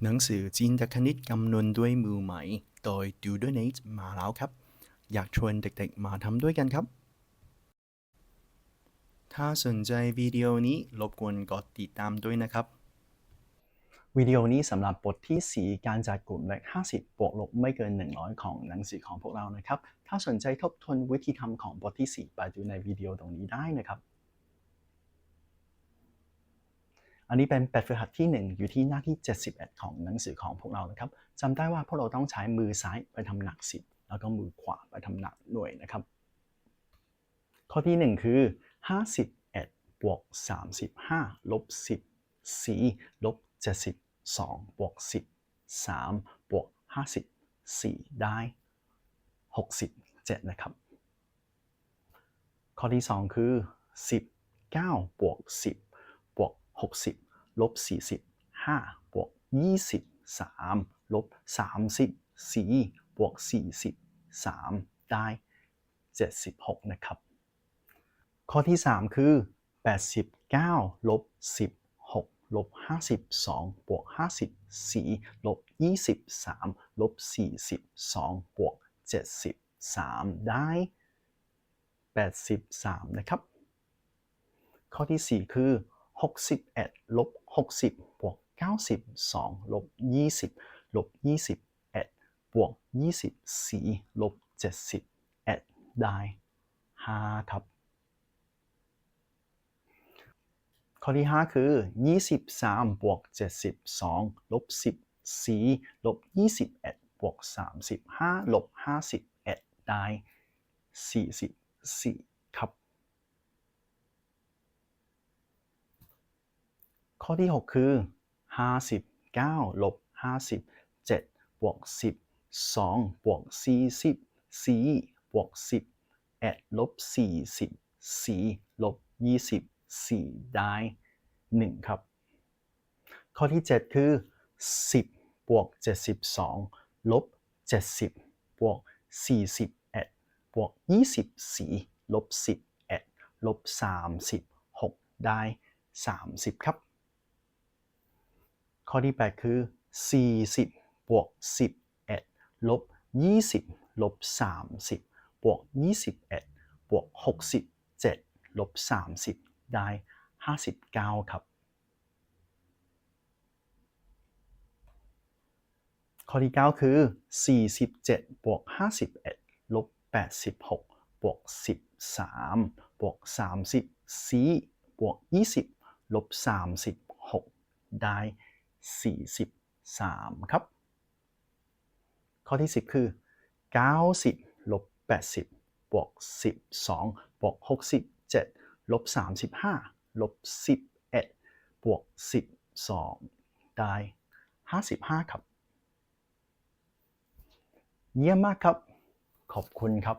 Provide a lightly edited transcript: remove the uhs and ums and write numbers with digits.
หนังสือจินตคณิตคำนวณด้วยมือใหม่โดย Doodlenate มาแล้วครับอยากชวนเด็กๆมาทำด้วยกันครับถ้าสนใจวิดีโอนี้รบกวนกดติดตามด้วยนะครับวิดีโอนี้สำหรับบทที่4การจัดกลุ่มเลข50บวกลบไม่เกิน100ของหนังสือของพวกเรานะครับถ้าสนใจทบทวนวิธีทำของบทที่4ไปดูในวิดีโอตรงนี้ได้นะครับอันนี้เป็นแบบฝึกหัดที่1อยู่ที่หน้าที่71ของหนังสือของพวกเรานะครับจำได้ว่าพวกเราต้องใช้มือซ้ายไปทำหนัก10แล้วก็มือขวาไปทำหนักหน่วยนะครับข้อที่1คือ51บวก35ลบ10 4ลบ72บวก10 3บวก54ได้67นะครับข้อที่2คือ19บวก10บวก60ลบ40 5บวก23ลบ34บวก43ได้76นะครับข้อที่3คือ89ลบ16ลบ52บวก54ลบ23ลบ42บวก73ได้83นะครับข้อที่4คือ61ลบ60บวก92ลบ20ลบ21บวก24ลบ71ได้5ครับข้อที่5คือ23บวก72ลบ14ลบ21บวก35ลบ51ได้44ครับข้อที่6คือ59ลบ57บวก10 2บวก40 4บวก11ลบ40 4ลบ24ได้1ครับข้อที่7คือ10บวก72ลบ70บวก41บวก24ลบ11ลบ36ได้30ครับข้อที่8คือ40บวก11ลบ20ลบ30บวก21บวก67ลบ30ได้59ครับข้อที่9คือ47บวก51ลบ86บวก13บวก34บวก20ลบ36ได้43ครับข้อที่10คือ90ลบ80บวก12บวก67ลบ35ลบ11บวก12ได้55ครับเยี่ยมมากครับขอบคุณครับ